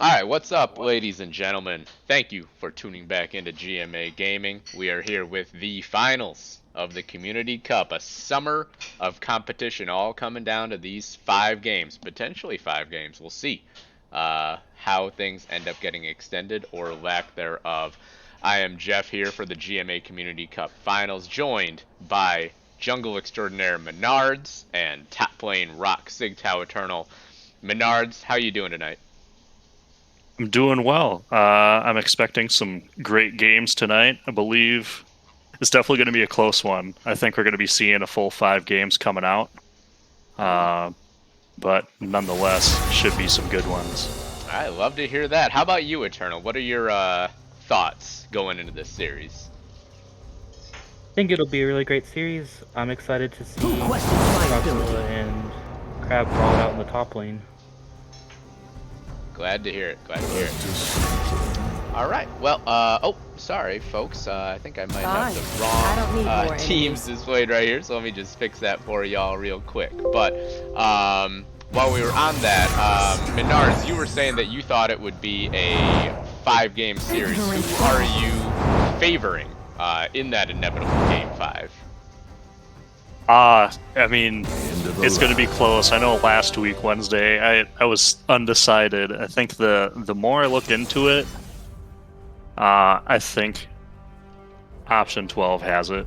Alright, what's up, ladies and gentlemen? Thank you for tuning back into GMA Gaming. We are here with the finals of the Community Cup, a summer of competition, all coming down to these 5 games, potentially 5 games. We'll see how things end up getting extended or lack thereof. I am Jeff here for the GMA Community Cup finals, joined by Jungle Extraordinaire Menards and top lane Rock Sigtau Eternal. Menards, how you doing tonight? I'm doing well. I'm expecting some great games tonight. I believe it's definitely going to be a close one. I think we're going to be seeing a full 5 games coming out. But nonetheless, should be some good ones. I love to hear that. How about you, Eternal? What are your thoughts going into this series? I think it'll be a really great series. I'm excited to see Godzilla and Crab brawl out in the top lane. Glad to hear it. Glad to hear it. All right. Well, oh, sorry, folks. I think I might have the wrong teams displayed right here, so let me just fix that for y'all real quick. But while we were on that, Menards, you were saying that you thought it would be a 5-game series. Who are you favoring in that inevitable Game 5? I mean, it's going to be close. I know last week, Wednesday, I was undecided. I think the more I look into it, I think option 12 has it.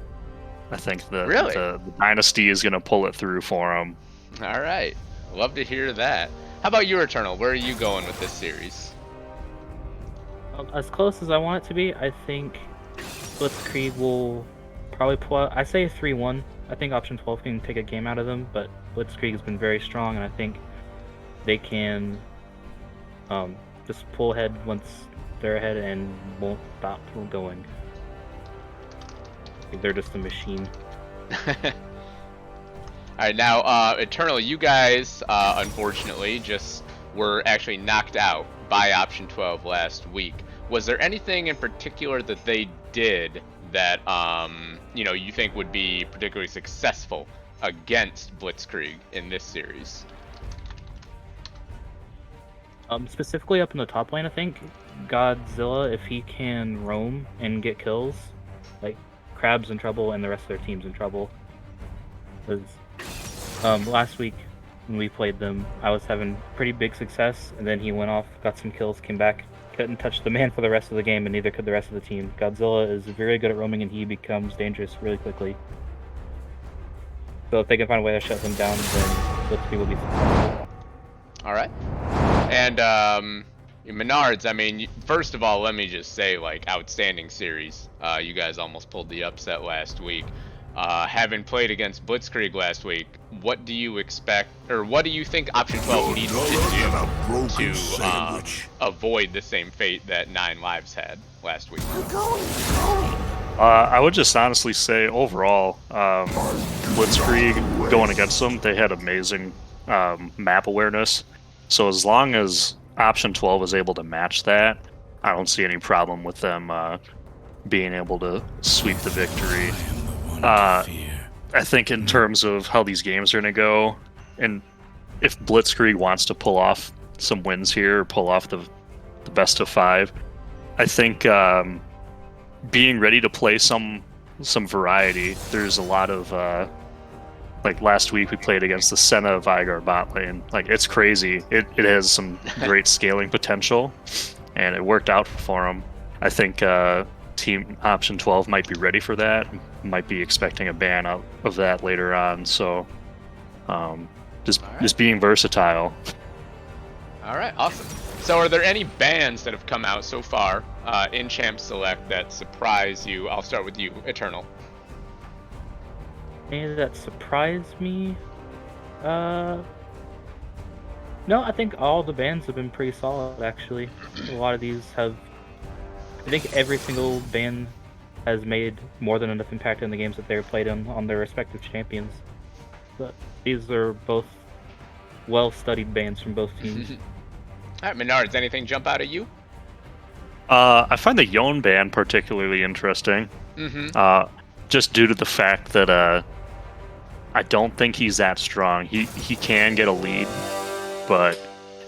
I think the Dynasty is going to pull it through for them. All right. Love to hear that. How about you, Eternal? Where are you going with this series? As close as I want it to be, I think Blitzkrieg will probably pull out. I say 3-1. I think option 12 can take a game out of them, but Blitzkrieg has been very strong, and I think they can just pull ahead once they're ahead and won't stop going. I think they're just a machine. Alright, now, Eternal, you guys, unfortunately, just were actually knocked out by option 12 last week. Was there anything in particular that they did that you think would be particularly successful against Blitzkrieg in this series? Specifically up in the top lane, I think Godzilla, if he can roam and get kills, like Crab's in trouble and the rest of their team's in trouble. Because last week when we played them, I was having pretty big success, and then he went off, got some kills, came back, couldn't touch the man for the rest of the game, and neither could the rest of the team. Godzilla is very good at roaming, and he becomes dangerous really quickly. So if they can find a way to shut him down, then Blitzkrieg will be successful. All right. And Menards, I mean, first of all, let me just say, like, outstanding series. You guys almost pulled the upset last week. Having played against Blitzkrieg last week, what do you expect, or what do you think option 12 needs to do to avoid the same fate that 9 Lives had last week? I would just honestly say, overall, Blitzkrieg going against them, they had amazing map awareness. So as long as option 12 is able to match that, I don't see any problem with them being able to sweep the victory. I think in terms of how these games are going to go, and if Blitzkrieg wants to pull off some wins here, or pull off the best of 5, I think being ready to play some variety. There's a lot of like last week we played against the Senna Vigar bot lane. Like, it's crazy. It has some great scaling potential, and it worked out for him. I think team option 12 might be ready for that, might be expecting a ban out of that later on. So just being versatile. All right, awesome. So are there any bans that have come out so far in Champ Select that surprise you? I'll start with you, Eternal. Any that surprised me? No, I think all the bans have been pretty solid, actually. A lot of these have... I think every single ban has made more than enough impact in the games that they've played on their respective champions. But these are both well-studied bans from both teams. All right, Menards, anything jump out at you? I find the Yone ban particularly interesting. Just due to the fact that I don't think he's that strong. He can get a lead, but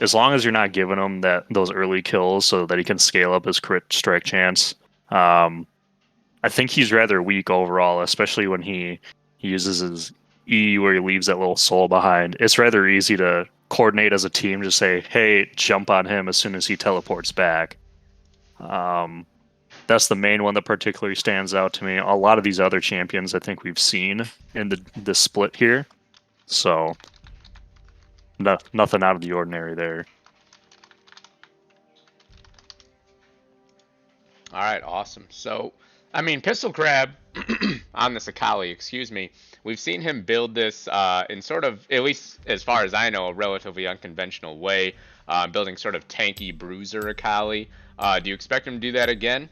as long as you're not giving him those early kills so that he can scale up his crit strike chance, I think he's rather weak overall, especially when he uses his E where he leaves that little soul behind. It's rather easy to coordinate as a team, just say, hey, jump on him as soon as he teleports back. That's the main one that particularly stands out to me. A lot of these other champions I think we've seen in the split here. So nothing out of the ordinary there. All right, awesome. So, I mean, Pistol Crab on this Akali, excuse me, we've seen him build this in sort of, at least as far as I know, a relatively unconventional way, building sort of tanky bruiser Akali. Do you expect him to do that again?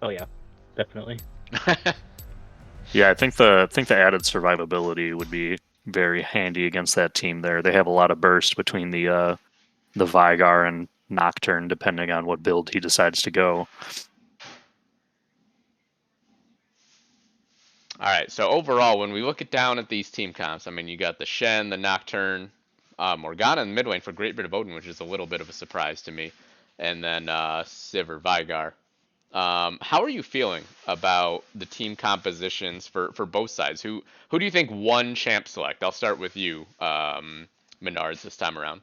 Oh yeah, definitely. Yeah, I think the added survivability would be very handy against that team there. They have a lot of burst between the Vigar and Nocturne, depending on what build he decides to go. All right, so overall, when we look it down at these team comps, I mean, you got the Shen, the Nocturne, Morgana in the mid lane for Great Bit of Odin, which is a little bit of a surprise to me, and then Sivir, Vigar. How are you feeling about the team compositions for both sides? Who do you think won champ select? I'll start with you, Menards, this time around.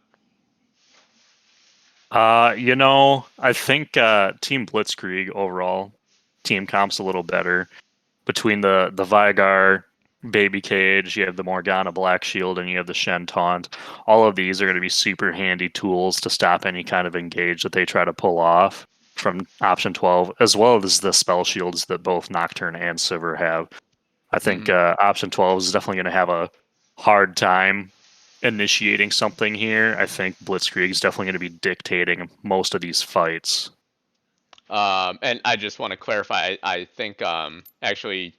I think Team Blitzkrieg overall, team comp's a little better. Between the Vigar Baby Cage, you have the Morgana Black Shield, and you have the Shen Taunt. All of these are going to be super handy tools to stop any kind of engage that they try to pull off from option 12, as well as the spell shields that both Nocturne and Sivir have. I think option 12 is definitely going to have a hard time initiating something here. I think Blitzkrieg is definitely going to be dictating most of these fights. And I just want to clarify. I think actually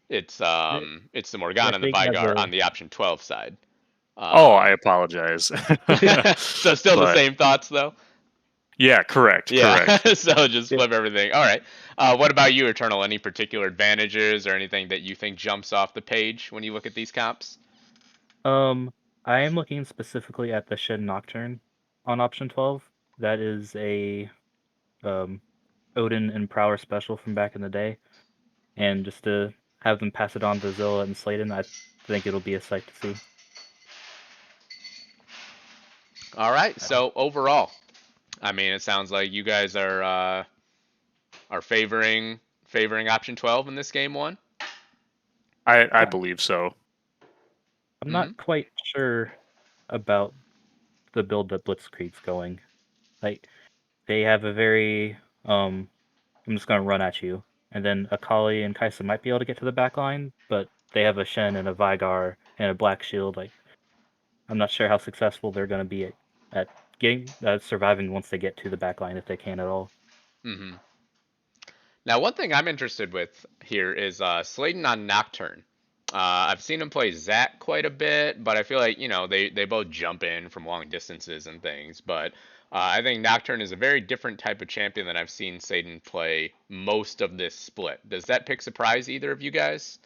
it's the Morgana and the Vigar on the option 12 side. I apologize. So still the But same thoughts though. yeah, correct. So just flip everything. All right. What about you, Eternal? Any particular advantages or anything that you think jumps off the page when you look at these comps? I am looking specifically at the Shen Nocturne on option 12. That is a Odin and Prowler special from back in the day. And just to have them pass it on to Zilla and Sladen, I think it'll be a sight to see. All right. So overall, I mean, it sounds like you guys are favoring option 12 in this game one. I believe so. I'm not quite sure about the build that Blitzkrieg's going. Like, they have a very I'm just gonna run at you, and then Akali and Kaisa might be able to get to the back line, but they have a Shen and a Vigar and a Black Shield. Like, I'm not sure how successful they're gonna be at getting surviving once they get to the back line, if they can at all. Mm-hmm. Now, one thing I'm interested with here is Sladen on Nocturne. I've seen him play Zac quite a bit, but I feel like, they both jump in from long distances and things. But I think Nocturne is a very different type of champion than I've seen Sladen play most of this split. Does that pick surprise either of you guys?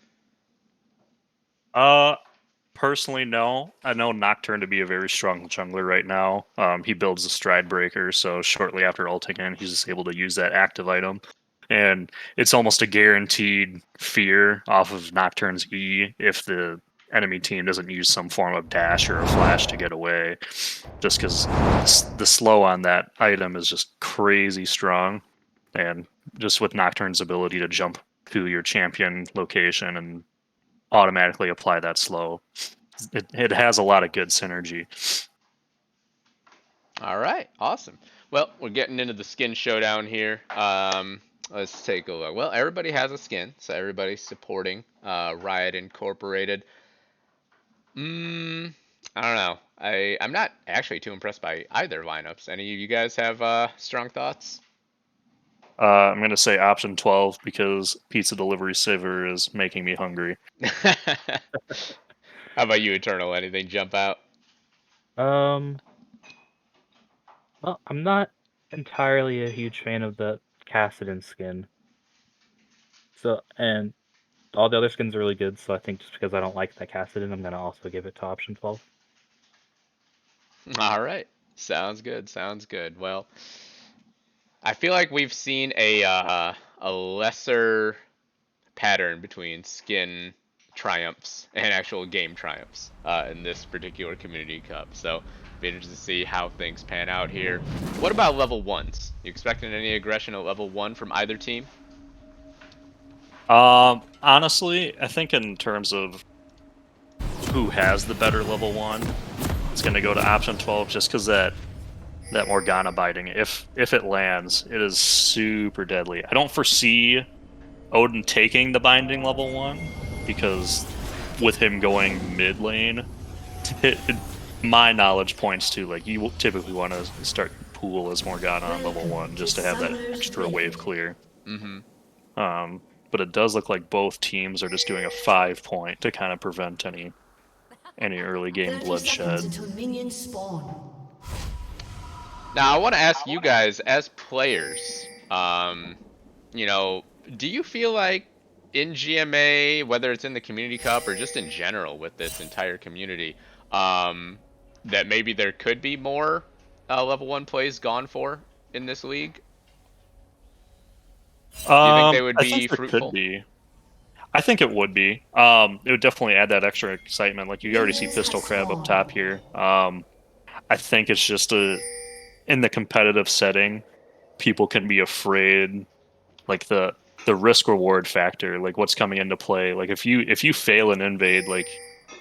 Personally, no. I know Nocturne to be a very strong jungler right now. He builds the Stride Breaker, so shortly after ulting in, he's just able to use that active item. And it's almost a guaranteed fear off of Nocturne's E if the enemy team doesn't use some form of dash or a flash to get away. Just because the slow on that item is just crazy strong. And just with Nocturne's ability to jump to your champion location and automatically apply that slow, it has a lot of good synergy. All right, awesome. Well, we're getting into the skin showdown here. Let's take a look. Well, everybody has a skin, so everybody's supporting Riot Incorporated. I don't know. I'm not actually too impressed by either lineups. Any of you guys have strong thoughts? I'm going to say option 12 because pizza delivery saver is making me hungry. How about you, Eternal? Anything jump out? Well, I'm not entirely a huge fan of the Kassadin skin. So, and all the other skins are really good, so I think just because I don't like that Kassadin, I'm gonna also give it to option 12. All right. Sounds good. Sounds good. Well, I feel like we've seen a lesser pattern between skin triumphs and actual game triumphs in this particular Community Cup. So, be interested to see how things pan out here. What about level ones? You expecting any aggression at level one from either team? Honestly, I think in terms of who has the better level 1, it's going to go to option 12 just because that Morgana biting, if it lands, it is super deadly. I don't foresee Odin taking the binding level 1 because with him going mid lane, my knowledge points to like you typically want to start pool as Morgana on level 1 just to have that extra wave clear. Mm-hmm. But it does look like both teams are just doing a 5-point to kind of prevent any early game bloodshed. Now, I want to ask you guys, as players, you know, do you feel like in GMA, whether it's in the Community Cup or just in general with this entire community, that maybe there could be more level 1 plays gone for in this league? Do you think they would I be think there fruitful? could be. I think it would be. It would definitely add that extra excitement. Like you already see Pistol Crab up top here. I think it's just in the competitive setting, people can be afraid, like the risk reward factor, like what's coming into play. Like if you fail an invade, like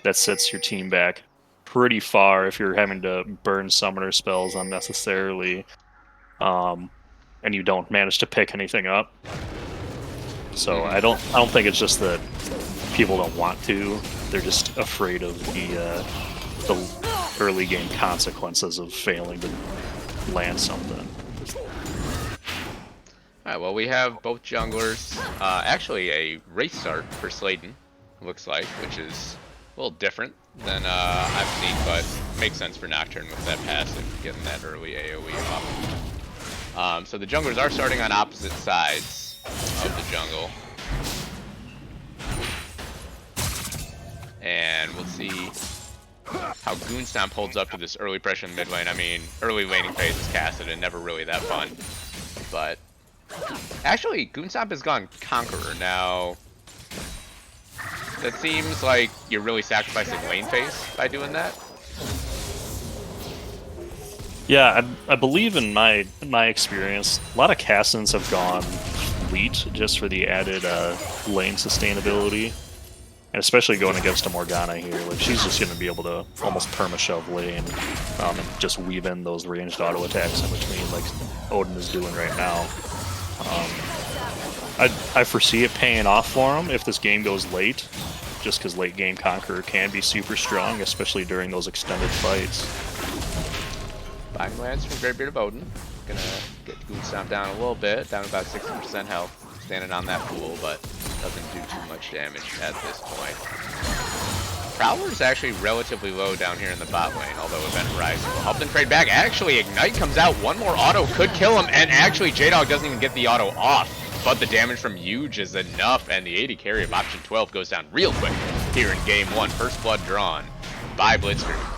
that sets your team back pretty far if you're having to burn summoner spells unnecessarily, and you don't manage to pick anything up. So I don't think it's just that people don't want to; they're just afraid of the early game consequences of failing to land something. Alright, well, we have both junglers. Actually, a race start for Sladen, looks like, which is a little different than I've seen, but makes sense for Nocturne with that passive, getting that early AoE up. So the junglers are starting on opposite sides of the jungle. And we'll see how Goonstomp holds up to this early pressure in the mid lane. I mean, early laning phase is casted and never really that fun. But actually, Goonstomp has gone Conqueror. Now, that seems like you're really sacrificing lane phase by doing that. Yeah, I believe in my experience, a lot of Cassins have gone fleet just for the added lane sustainability. And especially going against a Morgana here, like she's just going to be able to almost perma-shove lane and just weave in those ranged auto attacks in between like Odin is doing right now. I foresee it paying off for him if this game goes late, just because late game Conqueror can be super strong, especially during those extended fights. Buying lands from Greybeard of Odin. Gonna get Goonstomp down a little bit, down about 60% health, standing on that pool, but doesn't do too much damage at this point. Prowler's actually relatively low down here in the bot lane, although Event Horizon will help them trade back. Actually, Ignite comes out, one more auto could kill him, and actually J-Dog doesn't even get the auto off. But the damage from Huge is enough, and the 80 carry of option 12 goes down real quick here in game 1. First blood drawn by Blitzkrieg.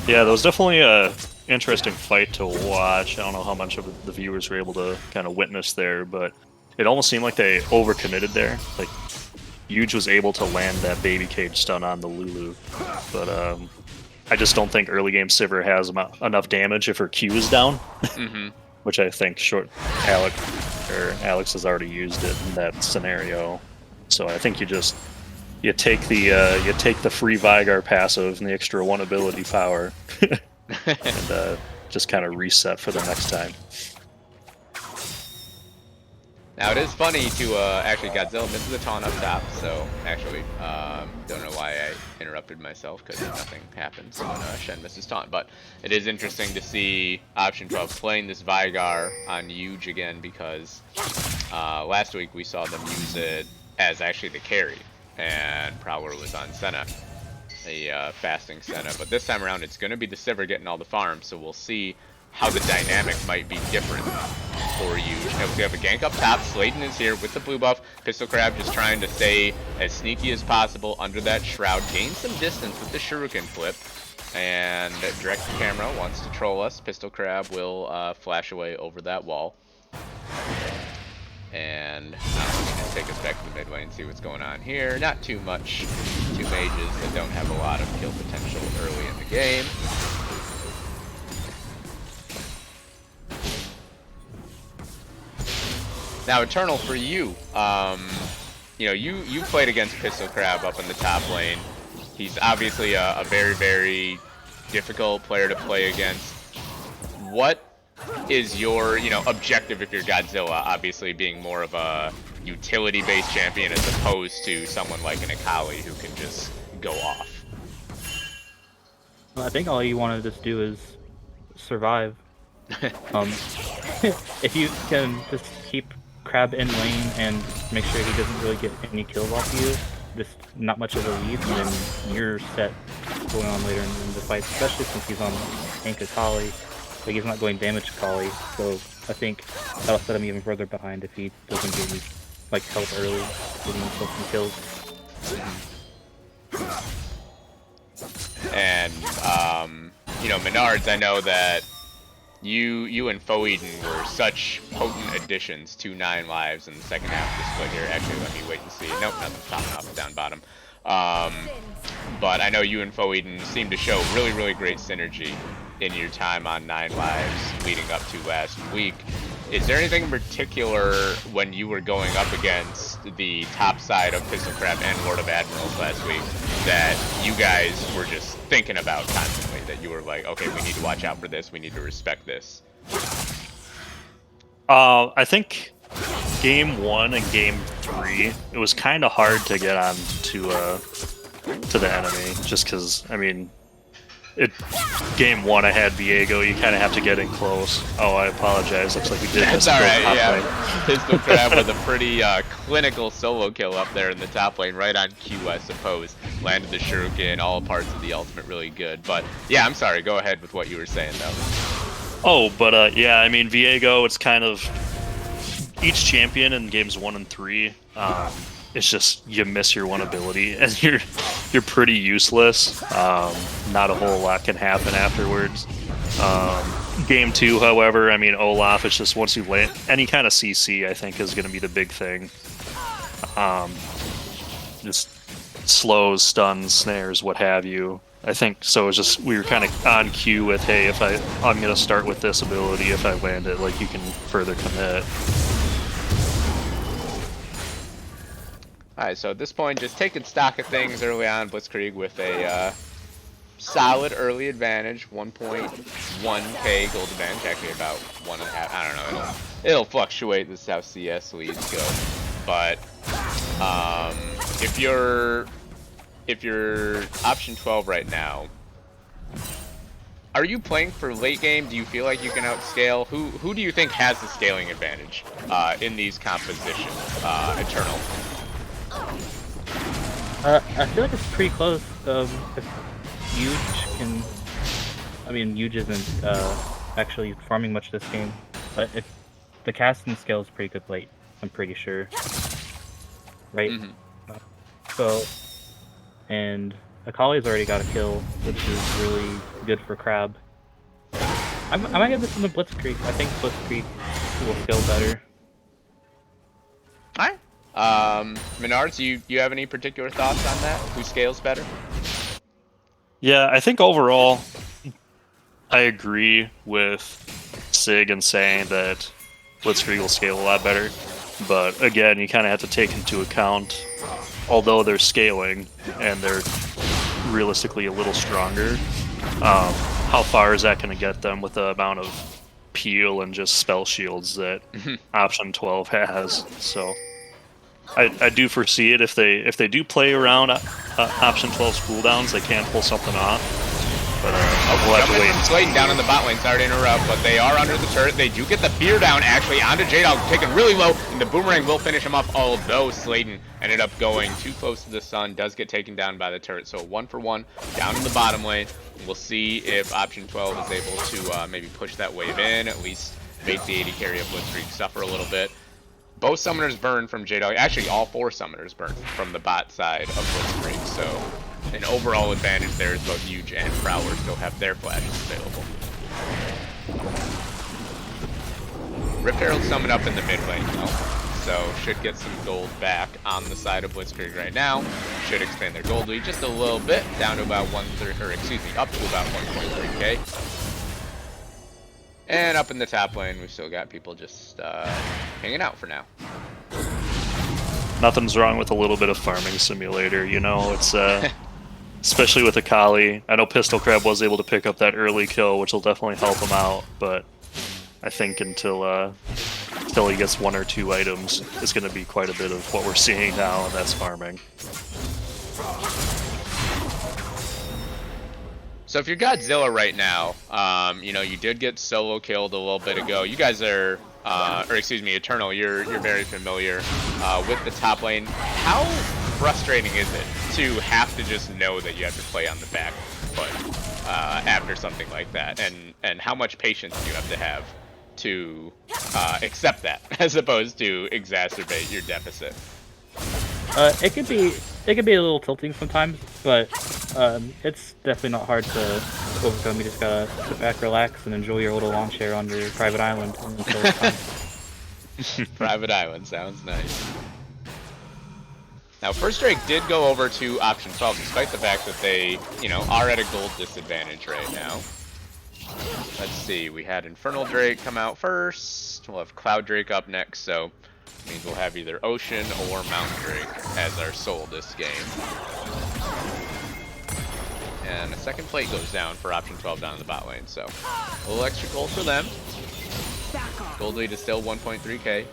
Yeah, that was definitely a interesting fight to watch. I don't know how much of the viewers were able to kind of witness there, but it almost seemed like they overcommitted there. Like, Huge was able to land that baby cage stun on the Lulu, but I just don't think early game Sivir has enough damage if her Q is down, which I think Alex has already used it in that scenario. So I think you take the free Vigar passive and the extra 1 ability power, and just kind of reset for the next time. Now it is funny to actually Godzilla misses the taunt up top, so actually don't know why I interrupted myself because nothing happens when Shen misses taunt, but it is interesting to see option 12 playing this Vigar on Huge again because last week we saw them use it as actually the carry and Prowler was on Senna, a fasting Senna, but this time around it's going to be the Sivir getting all the farms, so we'll see how the dynamic might be different for you. We have a gank up top. Sladen is here with the blue buff. Pistol Crab just trying to stay as sneaky as possible under that shroud. Gain some distance with the shuriken flip. And direct camera wants to troll us. Pistol Crab will flash away over that wall. And I'm going to take us back to the mid lane and see what's going on here. Not too much. Two mages that don't have a lot of kill potential early in the game. Now, Eternal, for you, you know, you played against Pistol Crab up in the top lane. He's obviously a very, very difficult player to play against. What is your, you know, objective if you're Godzilla? Obviously, being more of a utility-based champion as opposed to someone like an Akali who can just go off. Well, I think all you want to just do is survive. If you can just keep Crab in lane and make sure he doesn't really get any kills off you, just not much of a lead, and then you're set going on later in the fight, especially since he's on tank Akali. Like, he's not going damage Akali, so I think that'll set him even further behind if he doesn't get any, like, help early, getting himself some kills. And, you know, Menards, I know that you and Foeden were such potent additions to 9 lives in the second half of the split here. Actually, let me wait and see. Nope, nothing's popping up down bottom. But I know you and Foeden seem to show really, really great synergy in your time on 9 lives leading up to last week. Is there anything in particular when you were going up against the top side of Pistol Crab and Lord of Admirals last week that you guys were just thinking about constantly, that you were like, okay, we need to watch out for this, we need to respect this? I think game 1 and game 3, it was kind of hard to get on to the enemy, just because, I mean, game 1 I had Viego, you kind of have to get in close. Oh, I apologize, looks like we did That's miss alright, top yeah. lane. Pistol Crab with a pretty clinical solo kill up there in the top lane, right on Q, I suppose. Landed the shuriken, all parts of the ultimate really good. But yeah, I'm sorry, go ahead with what you were saying though. Oh, but yeah, I mean, Viego, it's kind of each champion in games 1 and 3. It's just you miss your one ability and you're pretty useless. Not a whole lot can happen afterwards. Game 2, however, I mean, Olaf, it's just once you land any kind of CC, I think is going to be the big thing. Just slows, stuns, snares, what have you. I think so. It's just we were kind of on cue with, hey, if I'm going to start with this ability, if I land it, like, you can further commit. Alright, so at this point, just taking stock of things early on, Blitzkrieg with a solid early advantage, 1.1k gold advantage, actually about 1.5, I don't know, it'll fluctuate, this is how CS leads go. But if you're option 12 right now, are you playing for late game? Do you feel like you can outscale? Who do you think has the scaling advantage in these compositions? Eternal. I feel like it's pretty close. If Huge can, I mean, Huge isn't actually farming much this game, but if the casting scale is pretty good late, I'm pretty sure. Right? Mm-hmm. So, and Akali's already got a kill, which is really good for Crab. I might get this in the Blitzkrieg. I think Blitzkrieg will scale better. Alright. Menards, you have any particular thoughts on that? Who scales better? Yeah, I think overall, I agree with Sig in saying that Blitzkrieg will scale a lot better. But again, you kind of have to take into account, although they're scaling and they're realistically a little stronger, how far is that going to get them with the amount of peel and just spell shields that option 12 has? So I do foresee it. If they do play around option 12's cooldowns, they can pull something off. But Oh, we'll have to jumping wait. from Slayton down in the bot lane. Sorry to interrupt, but they are under the turret. They do get the fear down, actually, onto J-Dog, taken really low, and the boomerang will finish him off, although Slayton ended up going too close to the sun, does get taken down by the turret. So 1-for-1 down in the bottom lane. We'll see if option 12 is able to maybe push that wave in, at least make the 80 carry of Blitzkrieg suffer a little bit. Both summoners burn from J-Dog. Actually, all 4 summoners burn from the bot side of Blitzkrieg, so an overall advantage there is both Huge and Prowler still have their flashes available. Rift Herald summoned up in the mid lane though, so should get some gold back on the side of Blitzkrieg right now. Should expand their gold lead just a little bit, down to about up to about 1.3k. And up in the top lane, we've still got people just hanging out for now. Nothing's wrong with a little bit of farming simulator, you know. It's especially with Akali. I know Pistol Crab was able to pick up that early kill, which will definitely help him out. But I think until he gets 1 or 2 items, it's going to be quite a bit of what we're seeing now, and that's farming. So if you're Godzilla right now, you know, you did get solo killed a little bit ago. You guys are, or excuse me, Eternal, you're very familiar with the top lane. How frustrating is it to have to just know that you have to play on the back foot after something like that? And how much patience do you have to accept that, as opposed to exacerbate your deficit? It could be a little tilting sometimes, but it's definitely not hard to overcome. You just gotta sit back, relax, and enjoy your little lawn chair on your private island until it's time. Private island sounds nice. Now, First Drake did go over to option 12, despite the fact that they, you know, are at a gold disadvantage right now. Let's see, we had Infernal Drake come out first. We'll have Cloud Drake up next, so means we'll have either Ocean or Mountain Drake as our soul this game. And a second plate goes down for option 12 down in the bot lane, so a little extra gold for them. Gold lead is still 1.3k.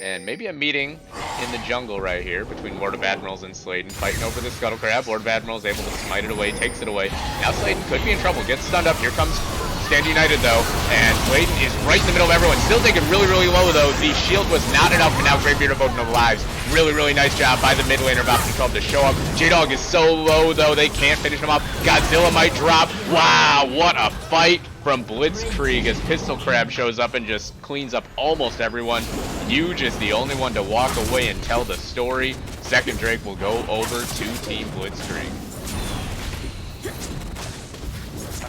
And maybe a meeting in the jungle right here between Lord of Admirals and Slayton, fighting over the Scuttle Crab. Lord of Admirals able to smite it away, takes it away. Now Slayton could be in trouble, gets stunned up. Here comes Stand United though, and Slayton is right in the middle of everyone. Still taken really, really low though. The shield was not enough, and now Greybeard of Odin of Lives. Really, really nice job by the mid laner of option 12 to show up. J-Dog is so low though, they can't finish him up. Godzilla might drop. Wow, what a fight from Blitzkrieg as Pistol Crab shows up and just cleans up almost everyone. Huge is the only one to walk away and tell the story. Second Drake will go over to Team Blitzkrieg.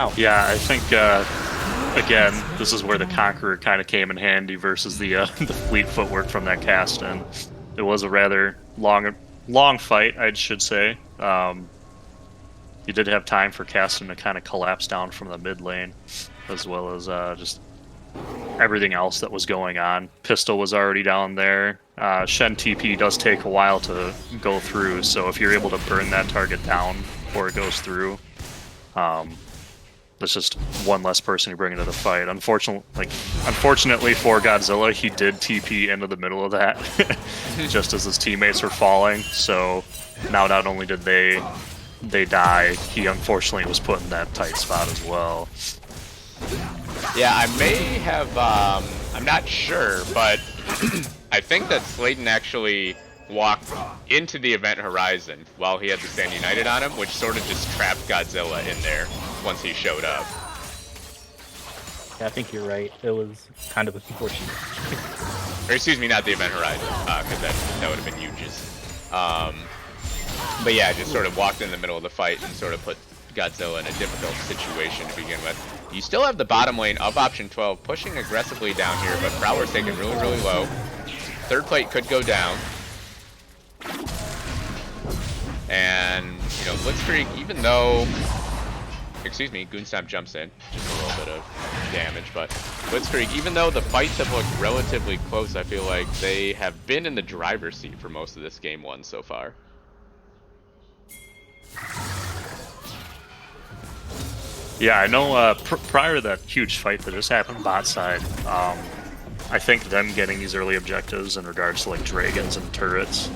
Ow. Yeah, I think, again, this is where the Conqueror kind of came in handy versus the the fleet footwork from that cast, and it was a rather long fight, I should say. You did have time for Caston to kind of collapse down from the mid lane, as well as just everything else that was going on. Pistol was already down there. Shen TP does take a while to go through, so if you're able to burn that target down before it goes through, that's just one less person you bring into the fight. Unfortunately for Godzilla, he did TP into the middle of that just as his teammates were falling, so now not only did they die, he unfortunately was put in that tight spot as well. Yeah, I may have, I'm not sure, but I think that Slayton actually walked into the event horizon while he had the Stand United on him, which sort of just trapped Godzilla in there once he showed up. Yeah, I think you're right. It was kind of unfortunate. Or excuse me, not the event horizon, because that would have been Huge's. But yeah, just sort of walked in the middle of the fight and sort of put Godzilla in a difficult situation to begin with. You still have the bottom lane of option 12 pushing aggressively down here, but Prowler's taken really, really low. Third plate could go down. And, you know, Blitzkrieg, even though... Excuse me, Goonstomp jumps in. Just a little bit of damage, but Blitzkrieg, even though the fights have looked relatively close, I feel like they have been in the driver's seat for most of this game one so far. Yeah, I know prior to that huge fight that just happened bot side, I think them getting these early objectives in regards to like dragons and turrets,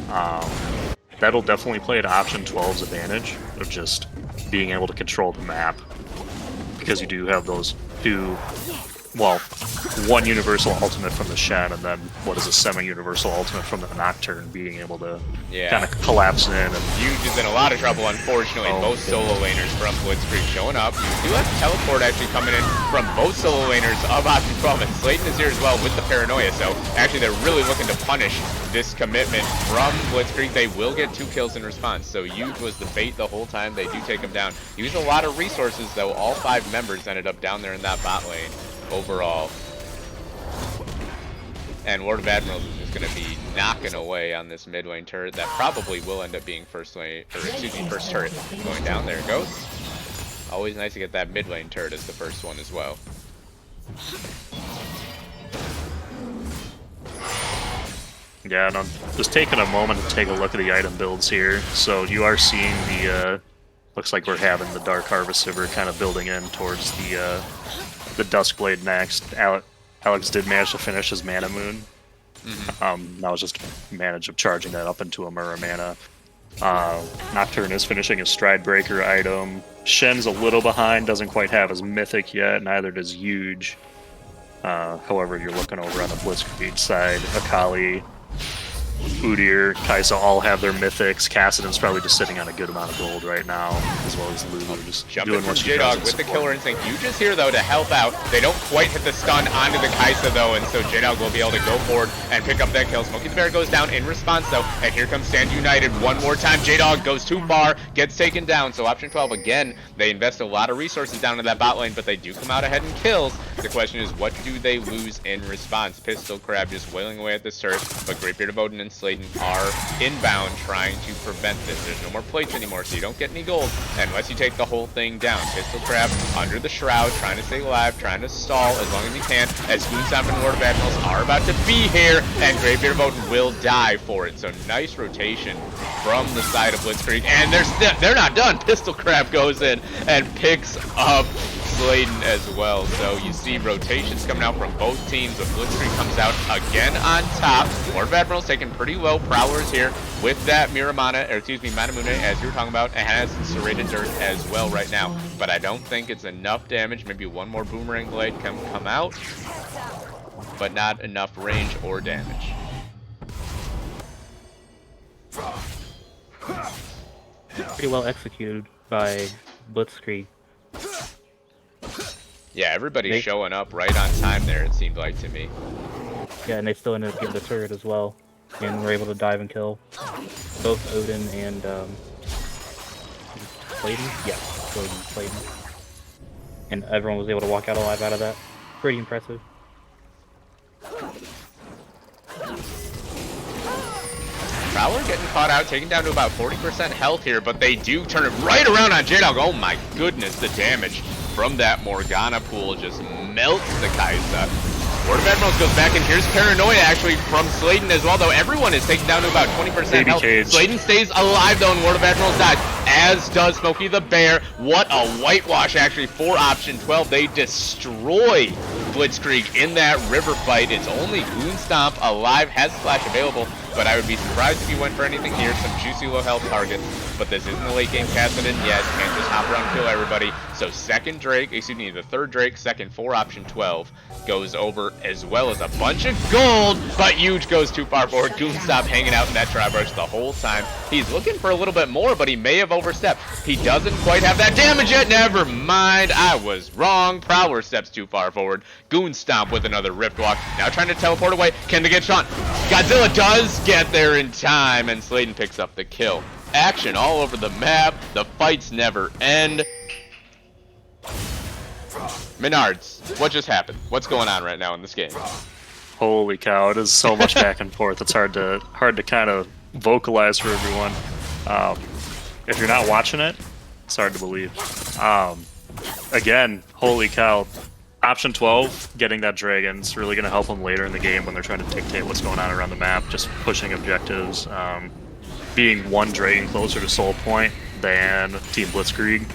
that'll definitely play to option 12's advantage of just being able to control the map, because you do have those two, well, one universal ultimate from the Shen, and then what is a semi-universal ultimate from the Nocturne, being able to kind of collapse in. And Huge is in a lot of trouble, unfortunately. Both solo laners from Blitzkrieg showing up. You do have teleport actually coming in from both solo laners of Option 12, and Slayton is here as well with the Paranoia, so actually they're really looking to punish this commitment from Blitzkrieg. They will get 2 kills in response, so Huge was the bait the whole time. They do take him down. Used a lot of resources, though. All 5 members ended up down there in that bot lane overall. And Lord of Admirals is just going to be knocking away on this mid lane turret. That probably will end up being first lane, or excuse me, first turret going down. There it goes. Always nice to get that mid lane turret as the first one as well. yeah, and I'm just taking a moment to take a look at the item builds here. So you are seeing the, looks like we're having the Dark Harvest Silver kind of building in towards the Duskblade next. Alex did manage to finish his Mana Moon. Now it's just a manage of charging that up into a Mura Mana. Nocturne is finishing his Stride Breaker item. Shen's a little behind, doesn't quite have his Mythic yet, neither does Huge. However, you're looking over on the Blitzkrieg side, Akali, Udyr, Kaisa all have their Mythics. Kassadin's probably just sitting on a good amount of gold right now, as well as Lulu, just Jumping doing from what she does. J-Dog with the Killer Instinct. Huge is here, though, to help out. They don't quite hit the stun onto the Kaisa, though, and so J-Dog will be able to go forward and pick up that kill. Smokey the Bear goes down in response, though, and here comes Stand United one more time. J-Dog goes too far, gets taken down, so Option 12, again, they invest a lot of resources down in that bot lane, but they do come out ahead in kills. The question is, what do they lose in response? Pistol Crab just wailing away at this turret, but Greatbeard of Odin and Slayton are inbound trying to prevent this. There's no more plates anymore, so you don't get any gold unless you take the whole thing down. Pistol Crab under the shroud, trying to stay alive, trying to stall as long as he can, as Spoonstomp and Lord of Admirals are about to be here, and Greatbeard of Odin will die for it. So nice rotation from the side of Blitzkrieg, and they're not done. Pistol Crab goes in and picks up Slayton as well. So you see rotations coming out from both teams, but Blitzkrieg comes out again on top. Lord of Admirals taking pretty low. Prowlers here with that Mana Mune, as you were talking about, and has Serrated Dirt as well right now. But I don't think it's enough damage. Maybe one more Boomerang Blade can come out, but not enough range or damage. Pretty well executed by Blitzkrieg. Yeah, everybody's showing up right on time there, it seemed like to me. Yeah, and they still ended up getting the turret as well, and were able to dive and kill both Odin and Slayton. Yeah, Slayton. And everyone was able to walk out alive out of that. Pretty impressive. Prowler getting caught out, taken down to about 40% health here, but they do turn it right around on J-Dog. Oh my goodness, the damage from that Morgana pool just melts the Kaisa. Lord of Admirals goes back, and here's Paranoia actually from Slayton as well, though everyone is taken down to about 20% health. Slayton stays alive though, and Lord of Admirals dies, as does Smokey the Bear. What a whitewash actually for Option 12. They destroy Blitzkrieg in that river fight. It's only Goonstomp alive, has Flash available, but I would be surprised if he went for anything here. Some juicy low health targets, but this isn't the late game Kassadin yet. Can't just hop around and kill everybody. So the third Drake, second for Option 12, goes over, as well as a bunch of gold, but Huge goes too far forward. Goonstomp hanging out in that Tri-Brush the whole time. He's looking for a little bit more, but he may have overstepped. He doesn't quite have that damage yet. Never mind, I was wrong. Prowler steps too far forward. Goonstomp with another Rift Walk. Now trying to teleport away. Can they get shot? Godzilla does get there in time, and Slayton picks up the kill. Action all over the map. The fights never end. Menards, what just happened? What's going on right now in this game? Holy cow! It is so much back and forth. It's hard to kind of vocalize for everyone. If you're not watching it, it's hard to believe. Again, holy cow! Option 12 getting that dragon is really going to help them later in the game when they're trying to dictate what's going on around the map. Just pushing objectives, being one dragon closer to Soul Point than Team Blitzkrieg,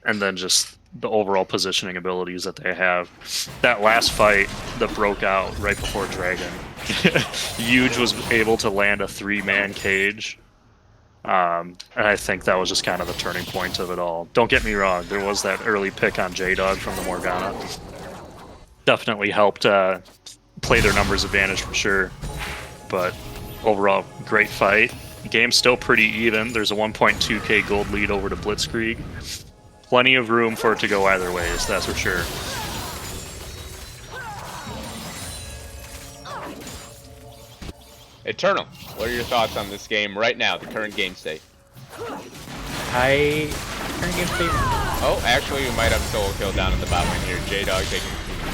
and then just the overall positioning abilities that they have. That last fight that broke out right before Dragon, Huge was able to land a 3-man cage And I think that was just kind of the turning point of it all. Don't get me wrong, there was that early pick on J-Dog from the Morgana. Definitely helped play their numbers advantage for sure. But overall, great fight. Game's still pretty even. There's a 1.2k gold lead over to Blitzkrieg. Plenty of room for it to go either ways, that's for sure. Eternal, what are your thoughts on this game right now, the current game state? Current game state. Oh, actually, we might have a solo kill down at the bottom here. J-Dog taking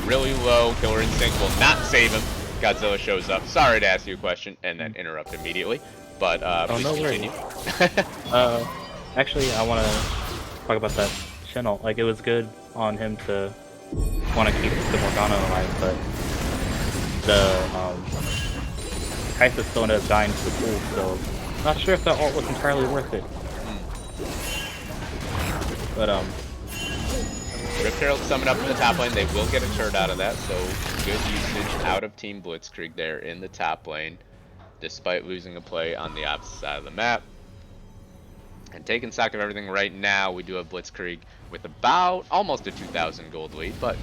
really low. Killer Instinct will not save him. Godzilla shows up. Sorry to ask you a question and then interrupt immediately. But please no continue. Actually, I want to talk about that channel. Like, it was good on him to want to keep the Morgana alive, but the Kai'Sa still ended up dying to the pool, so not sure if that ult was entirely worth it. But Rift Herald summon up in the top lane. They will get a turret out of that, so good usage out of Team Blitzkrieg there in the top lane, despite losing a play on the opposite side of the map. And taking stock of everything right now, we do have Blitzkrieg with about almost a 2,000 gold lead, but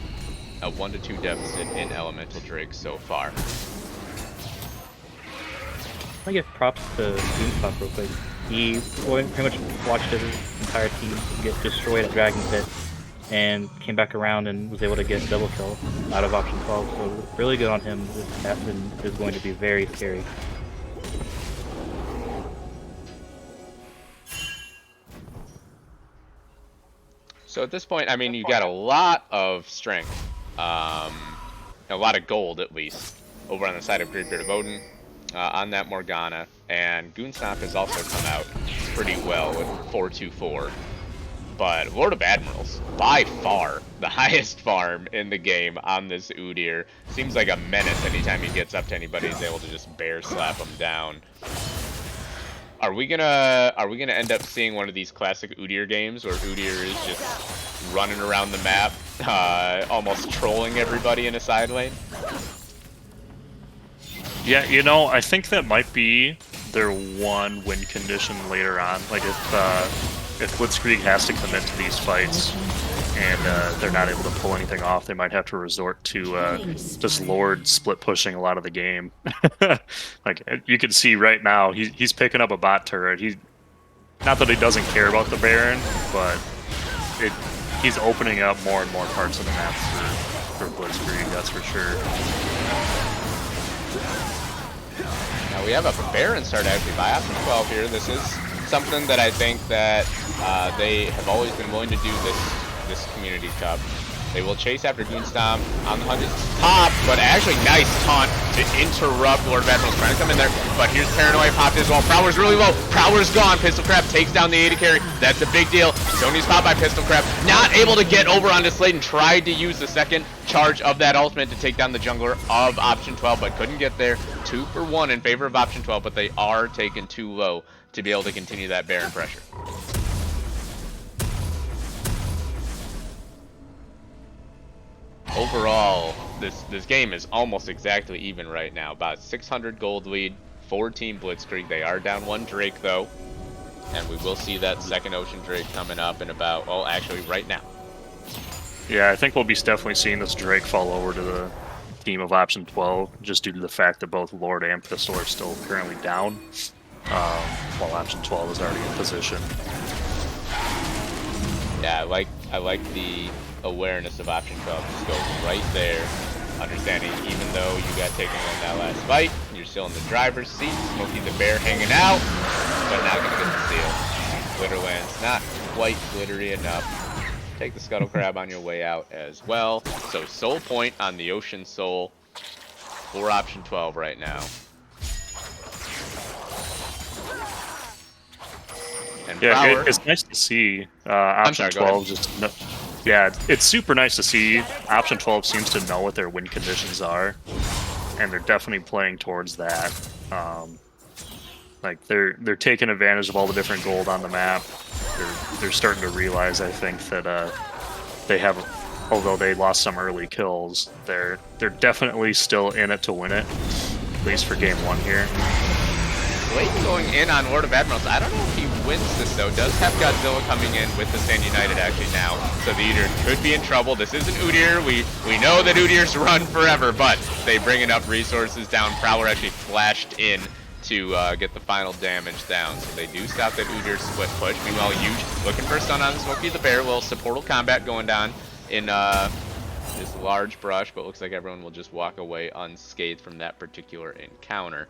a 1-2 deficit in Elemental Drake so far. I give props to Doomstop real quick. He pretty much watched his entire team get destroyed at Dragon Pit and came back around and was able to get double kill out of option 12. So really good on him. This assassin is going to be very scary. So at this point, I mean, you got a lot of strength, a lot of gold at least, over on the side of Greatbeard of Odin, on that Morgana, and Goonstomp has also come out pretty well with 424. But Lord of Admirals, by far the highest farm in the game on this Udyr. Seems like a menace anytime he gets up to anybody. He's able to just bear slap him down. Are we gonna end up seeing one of these classic Udyr games where Udyr is just running around the map, almost trolling everybody in a side lane? Yeah, you know, I think that might be their one win condition later on. Like if Blitzkrieg has to commit to these fights and they're not able to pull anything off, they might have to resort to just Lord split pushing a lot of the game. Like you can see right now, he's picking up a bot turret. Not that he doesn't care about the Baron, but he's opening up more and more parts of the map for Blitzkrieg, that's for sure. Now we have a Baron start actually by option 12 here. This is something that I think that they have always been willing to do this Community Cup. They will chase after Goonstomp on the 100 top, but actually nice taunt to interrupt Lord of Admirals trying to come in there. But here's Paranoia popped as well. Prowler's really low. Prowler's gone. Pistol Crab takes down the AD carry. That's a big deal. Sony's popped by Pistol Crab. Not able to get over onto Slayton. Tried to use the second charge of that ultimate to take down the jungler of option 12, but couldn't get there. 2 for 1 in favor of option 12, but they are taken too low to be able to continue that Baron pressure. Overall, this game is almost exactly even right now. About 600 gold lead for Team Blitzkrieg. They are down 1 Drake though, and we will see that second Ocean Drake coming up in about, well, actually right now. Yeah, I think we'll be definitely seeing this Drake fall over to the team of option 12, just due to the fact that both Lord and Pistol are still currently down, while option 12 is already in position. Yeah, I like the awareness of option 12. Just go right there, understanding even though you got taken in that last fight, you're still in the driver's seat. Smokey the Bear hanging out, but not gonna get the steal. Glitterland's not quite glittery enough. Take the Scuttle Crab on your way out as well. So soul point on the Ocean Soul for option 12 right now. And yeah, it's nice to see option 12 just. Yeah, it's super nice to see. Option 12 seems to know what their win conditions are, and they're definitely playing towards that. Like they're taking advantage of all the different gold on the map. They're starting to realize, I think, that they have, although they lost some early kills, they're definitely still in it to win it, at least for game 1 here. Slayton going in on Lord of Admirals. I don't know if he wins this, though. Does have Godzilla coming in with the Stand United actually now. So the Udyr could be in trouble. This isn't Udyr. We know that Udyrs run forever, but they bring enough resources down. Prowler actually flashed in to get the final damage down. So they do stop that Udyr split push. Meanwhile, Huge looking for a stun on Smokey the Bear. Little supportal combat going down in this large brush, but looks like everyone will just walk away unscathed from that particular encounter.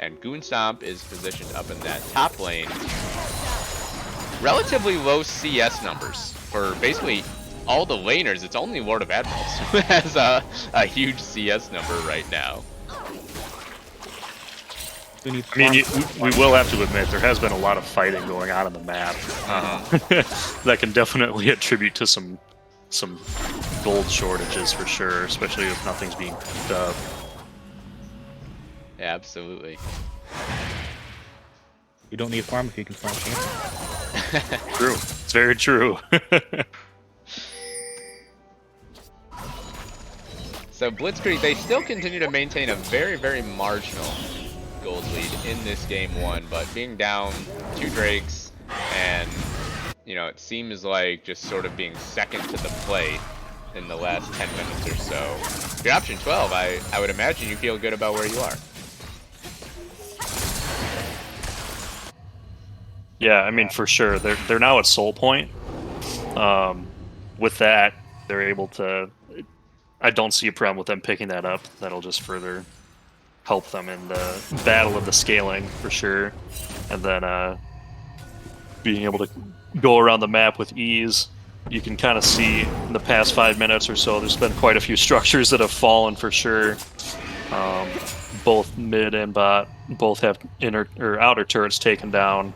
And Goon Stomp is positioned up in that top lane. Relatively low CS numbers for basically all the laners. It's only Lord of Admirals who has a huge CS number right now. I mean, we will have to admit there has been a lot of fighting going on the map. That can definitely attribute to some gold shortages for sure, especially if nothing's being picked up. Yeah, absolutely. You don't need farm if you can farm champion. True. It's very true. So Blitzkrieg, they still continue to maintain a very, very marginal gold lead in this game one, but being down 2 Drakes and, you know, it seems like just sort of being second to the play in the last 10 minutes or so. If you're option 12, I would imagine you feel good about where you are. Yeah, I mean, for sure. They're now at Soul Point. With that, they're able to... I don't see a problem with them picking that up. That'll just further help them in the battle of the scaling, for sure. And then being able to go around the map with ease. You can kind of see in the past 5 minutes or so, there's been quite a few structures that have fallen, for sure. Both mid and bot both have inner or outer turrets taken down.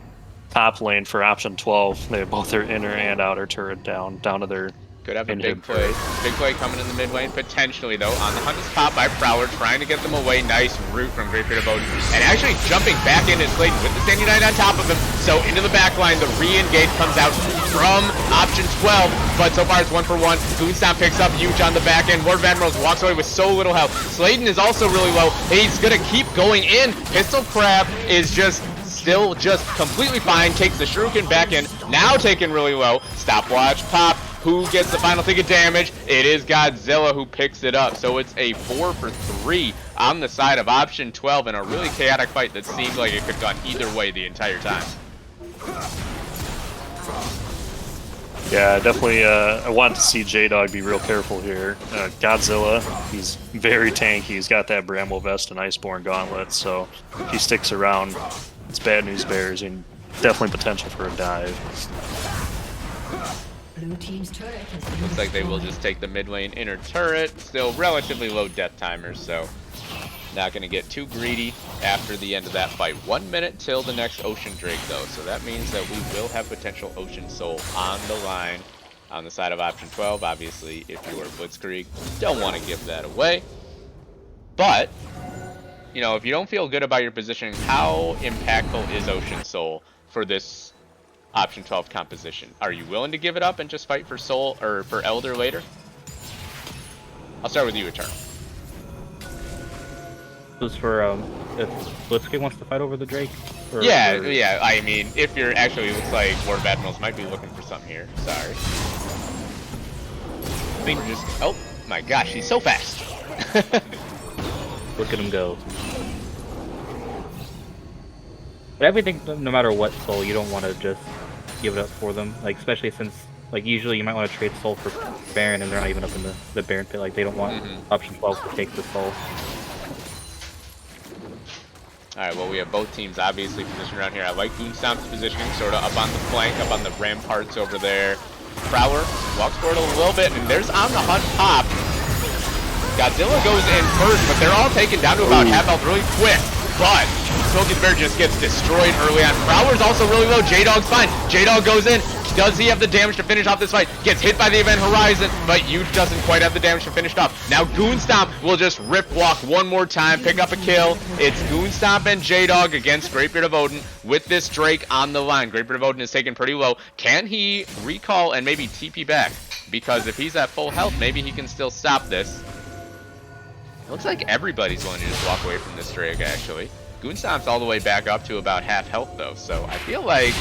Top lane for option 12, they have both their inner and outer turret down to their... Could have a big play. Big play coming in the mid lane, potentially, though. On the hunt is popped by Prowler, trying to get them away. Nice route from Great Beard of Odin. And actually jumping back into Slayton with the Stand United on top of him. So into the back line, the re-engage comes out from option 12. But so far it's 1-for-1. Goonstomp picks up Huge on the back end. Lord of Admirals walks away with so little health. Slayton is also really low. He's going to keep going in. Pistol Crab is still completely fine. Takes the Shuriken back in. Now taken really low. Stopwatch pop. Who gets the final tick of damage? It is Godzilla who picks it up. So it's a 4-for-3 on the side of option 12 in a really chaotic fight that seemed like it could have gone either way the entire time. Yeah, definitely. I want to see J-Dog be real careful here. Godzilla, he's very tanky. He's got that Bramble Vest and Iceborne Gauntlet, so if he sticks around, it's bad news bears and definitely potential for a dive. Blue team's turret has been Looks like they will just take the mid lane inner turret. Still relatively low death timers, so not going to get too greedy after the end of that fight. 1 minute till the next Ocean Drake, though, so that means that we will have potential Ocean Soul on the line on the side of option 12. Obviously, if you are Blitzkrieg, don't want to give that away. But, you know, if you don't feel good about your positioning, how impactful is Ocean Soul for this option 12 composition? Are you willing to give it up and just fight for Soul or for Elder later? I'll start with you, Eternal. This is for if Blitzkrieg wants to fight over the Drake? Yeah, I mean, if you're actually, looks like Lord of Admirals might be looking for something here. Sorry. I mean, just, oh my gosh, he's so fast. Look at him go. But everything, no matter what soul, you don't want to just give it up for them. Like, especially since, like, usually you might want to trade soul for Baron, and they're not even up in the Baron pit. Like, they don't want option 12 to take the soul. Alright, well, we have both teams obviously positioned around here. I like Goonstomp's positioning, sort of up on the flank, up on the ramparts over there. Prowler walks forward a little bit, and there's on the hunt pop. Godzilla goes in first, but they're all taken down to about half health really quick. But Smokey the Bear just gets destroyed early on. Prowler's also really low. J-Dog's fine. J-Dog goes in. Does he have the damage to finish off this fight? Gets hit by the Event Horizon, but Huge doesn't quite have the damage to finish off. Now Goonstomp will just rip walk one more time, pick up a kill. It's Goonstomp and J-Dog against Greatbeard of Odin with this Drake on the line. Greatbeard of Odin is taken pretty low. Can he recall and maybe TP back? Because if he's at full health, maybe he can still stop this. It looks like everybody's willing to just walk away from this Drake, actually. Goonstomp's all the way back up to about half health though, so I feel like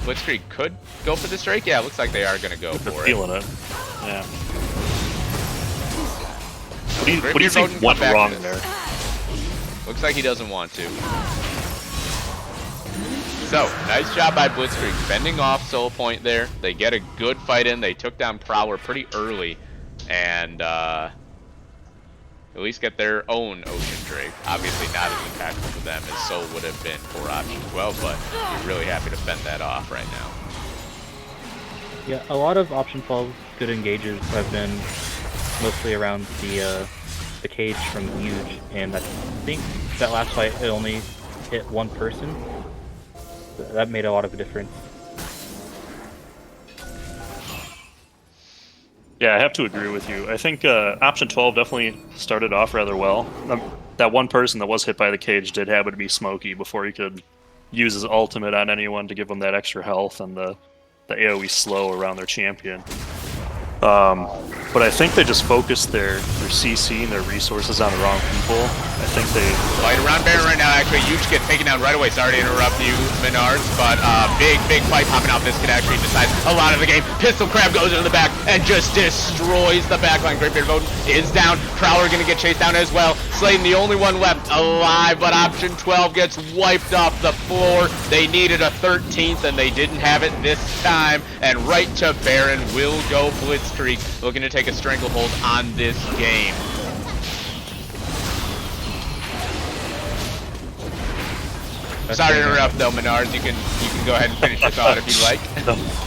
Blitzkrieg could go for the strike. Yeah, it looks like they are gonna go They're for feeling it. Yeah. What do you Rapier think Voten went come back wrong to there? this. Looks like he doesn't want to. So, nice job by Blitzkrieg fending off Soul Point there. They get a good fight in. They took down Prowler pretty early and at least get their own Ocean Drake. Obviously not as impactful for them as Soul would have been for option 12, but you're really happy to fend that off right now. Yeah, a lot of option 12 good engages have been mostly around the cage from Huge, and I think that last fight it only hit one person. That made a lot of a difference. Yeah, I have to agree with you. I think option 12 definitely started off rather well. That one person that was hit by the cage did happen to be Smokey before he could use his ultimate on anyone to give him that extra health and the AoE slow around their champion. But I think they just focused their CC and their resources on the wrong people. I think they... Fight around Baron right now, actually. Huge get taken down right away. Sorry to interrupt you, Menards, but big fight popping out. This could actually decide a lot of the game. Pistol Crab goes into the back and just destroys the backline. Great Beard Voten is down. Prowler gonna get chased down as well. Slayton, the only one left alive, but option 12 gets wiped off the floor. They needed a 13th, and they didn't have it this time. And right to Baron will go Blitzkrieg, looking to take a stranglehold on this game. Sorry to interrupt though, Menards. You can go ahead and finish your thought if you'd like.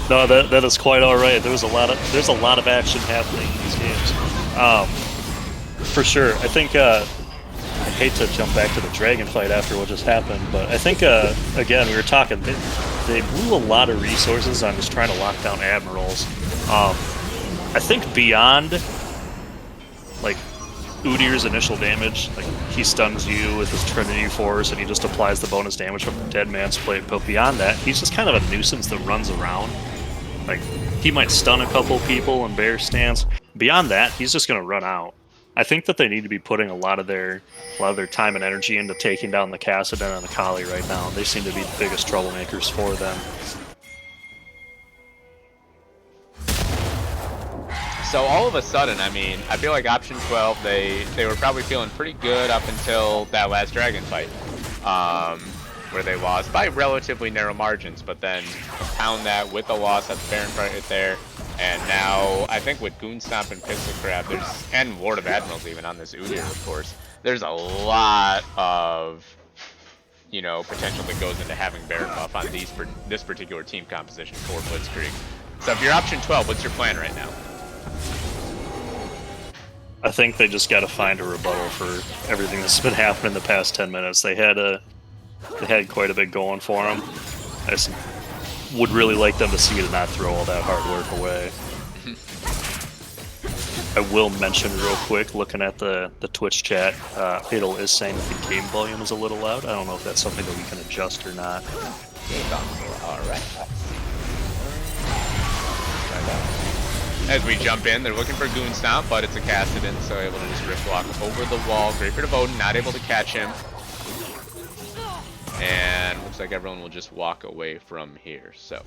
No, that is quite all right. There's a lot of action happening in these games. For sure. I think I hate to jump back to the dragon fight after what just happened, but I think again we were talking. They blew a lot of resources on just trying to lock down admirals. I think beyond like Udyr's initial damage, like he stuns you with his Trinity Force and he just applies the bonus damage from the Dead Man's Plate, but beyond that, he's just kind of a nuisance that runs around. Like, he might stun a couple people in bear stance. Beyond that, he's just going to run out. I think that they need to be putting a lot of their time and energy into taking down the Cassidon and the Kali right now. They seem to be the biggest troublemakers for them. So all of a sudden, I mean, I feel like option 12, they were probably feeling pretty good up until that last dragon fight, where they lost by relatively narrow margins, but then compound that with the loss at the Baron fight right there, and now I think with Goonstomp and Pistol Crab, and Lord of Admirals even on this Udyr, of course, there's a lot of, you know, potential that goes into having Baron buff on this particular team composition for Blitzkrieg. So if you're option 12, what's your plan right now? I think they just got to find a rebuttal for everything that's been happening the past 10 minutes. They had quite a bit going for them. I just would really like them to see it and not throw all that hard work away. I will mention real quick, looking at the Twitch chat, Idle is saying that the game volume is a little loud. I don't know if that's something that we can adjust or not. Alright. As we jump in, they're looking for Goonstomp, but it's a Cassidon, so able to just rift walk over the wall. Great for Voten, not able to catch him. And looks like everyone will just walk away from here, so.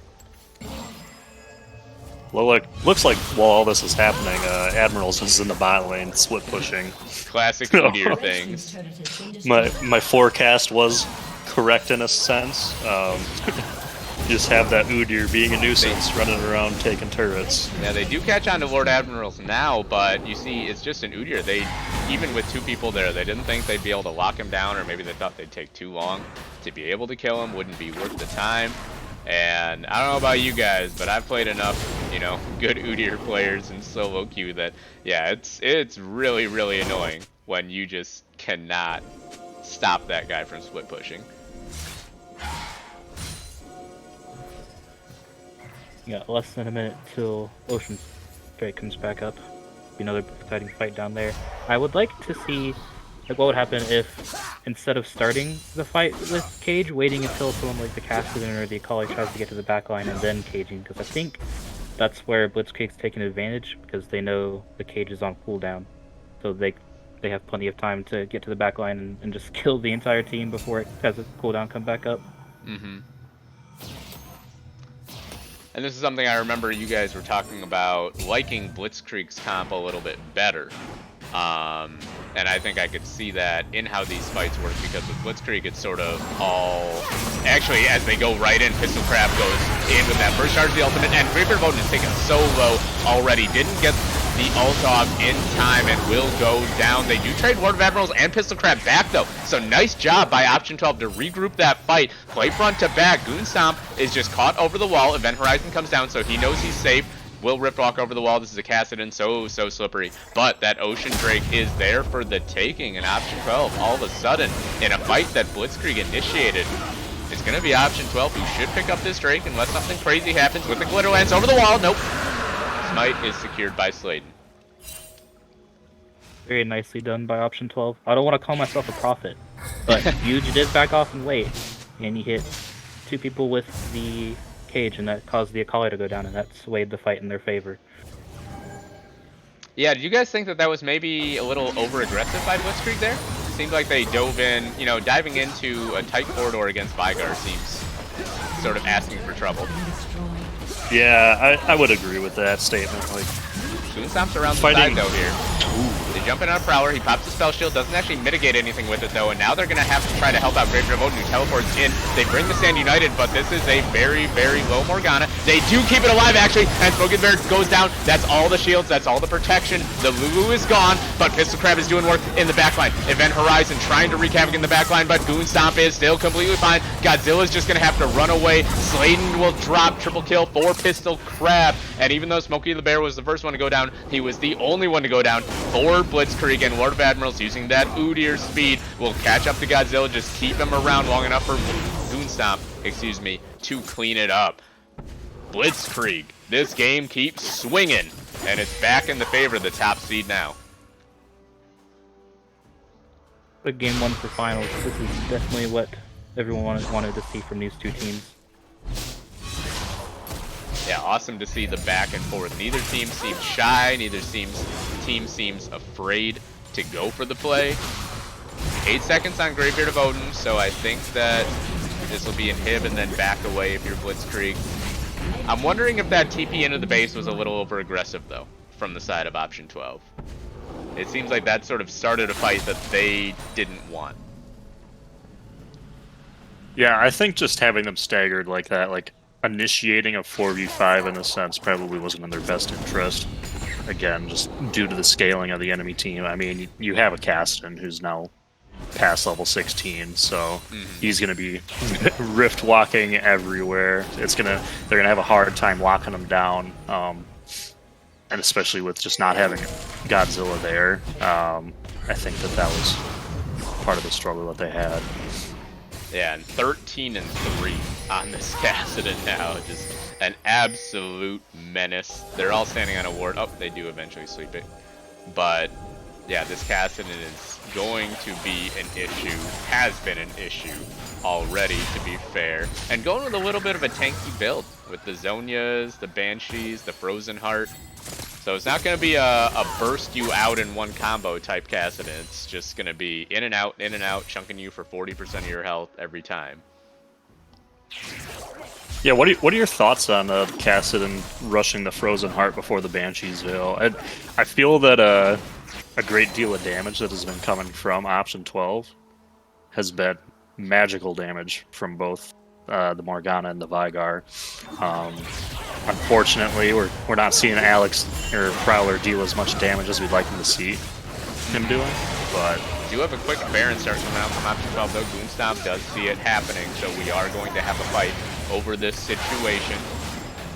Well, looks like while all this is happening, Admirals is in the bot lane, split pushing. Classic Udyr things. My forecast was correct in a sense. Just have that Udyr being a nuisance, running around taking turrets. Yeah, they do catch on to Lord Admirals now, but you see, it's just an Udyr. Even with two people there, they didn't think they'd be able to lock him down, or maybe they thought they'd take too long to be able to kill him. Wouldn't be worth the time. And I don't know about you guys, but I've played enough, you know, good Udyr players in solo queue that, yeah, it's really, really annoying when you just cannot stop that guy from split pushing. Yeah, less than a minute till Ocean Drake comes back up. Be another exciting fight down there. I would like to see like what would happen if instead of starting the fight with Cage, waiting until someone like the Cassidon or the Akali tries to get to the backline and then caging, because I think that's where Blitzkrieg's taking advantage, because they know the Cage is on cooldown. So they they have plenty of time to get to the back line and just kill the entire team before it has a cooldown come back up. Mm-hmm. And this is something I remember you guys were talking about, liking Blitzkrieg's comp a little bit better. And I think I could see that in how these fights work, because with Blitzkrieg it's sort of all... Actually, as they go right in, Pistol Crab goes in with that first charge of the ultimate, and Graveyard Voten is taken so low already. Didn't get the ult off in time and will go down. They do trade Ward of Admirals and Pistol Crab back though, so nice job by Option 12 to regroup that fight. Play front to back. Goon Stomp is just caught over the wall. Event Horizon comes down, so he knows he's safe. Will Rift walk over the wall? This is a Cassidon, so slippery. But that Ocean Drake is there for the taking, and Option 12, all of a sudden, in a fight that Blitzkrieg initiated, it's going to be Option 12 who should pick up this Drake unless something crazy happens with the Glitter Lance over the wall. Nope. Smite is secured by Sladen. Very nicely done by Option 12. I don't want to call myself a prophet, but you did back off and wait, and you hit 2 people with the cage, and that caused the Akali to go down, and that swayed the fight in their favor. Yeah, did you guys think that that was maybe a little over-aggressive by Blitzkrieg there? It seemed like they dove in, you know, diving into a tight corridor against Vygar seems sort of asking for trouble. Yeah, I would agree with that statement. Like, Goon Stomp's around the fighting side though here. They jump in on a Prowler, he pops the Spell Shield, doesn't actually mitigate anything with it though, and now they're going to have to try to help out Graveyard Voten, who teleports in. They bring the Stand United, but this is a very, very low Morgana. They do keep it alive actually, and Smoky Bear goes down. That's all the shields, that's all the protection. The Lulu is gone, but Pistol Crab is doing work in the backline. Event Horizon trying to wreak havoc in the backline, but Goon Stomp is still completely fine. Godzilla's just going to have to run away. Sladen will drop triple kill for Pistol Crab, and even though Smokey the Bear was the first one to go down, he was the only one to go down for Blitzkrieg, and Lord of Admirals using that Udyr speed will catch up to Godzilla, just keep him around long enough for Goon Stomp, to clean it up. Blitzkrieg, this game keeps swinging, and it's back in the favor of the top seed now. But game 1 for finals, this is definitely what everyone wanted to see from these two teams. Yeah, awesome to see the back and forth. Neither team seems shy, neither team seems afraid to go for the play. 8 seconds on Graveyard of Odin, so I think that this will be inhib and then back away if you're Blitzkrieg. I'm wondering if that TP into the base was a little over aggressive though, from the side of Option 12. It seems like that sort of started a fight that they didn't want. yeah, I think just having them staggered like that, like initiating a 4v5 in a sense, probably wasn't in their best interest. Again, just due to the scaling of the enemy team. I mean, you have a Caston who's now past level 16, so he's going to be rift walking everywhere. They're gonna have a hard time locking him down, and especially with just not having Godzilla there. I think that was part of the struggle that they had. Yeah, and 13-3 on this Cassidon now. Just an absolute menace. They're all standing on a ward. Oh, they do eventually sweep it. But yeah, this Cassidon is going to be an issue. Has been an issue already, to be fair. And going with a little bit of a tanky build with the Zonias, the Banshees, the Frozen Heart. So it's not going to be a burst you out in one combo type Cassidon. It's just going to be in and out, chunking you for 40% of your health every time. Yeah, what are your thoughts on Cassidon rushing the Frozen Heart before the Banshees Veil? I feel that a great deal of damage that has been coming from Option 12 has been magical damage from both the Morgana and the Vygar. Unfortunately, we're not seeing Alex or Prowler deal as much damage as we'd like him to see him doing, but We do have a quick Baron start coming out from Option 12 though. Goon Stomp does see it happening, so we are going to have a fight over this situation.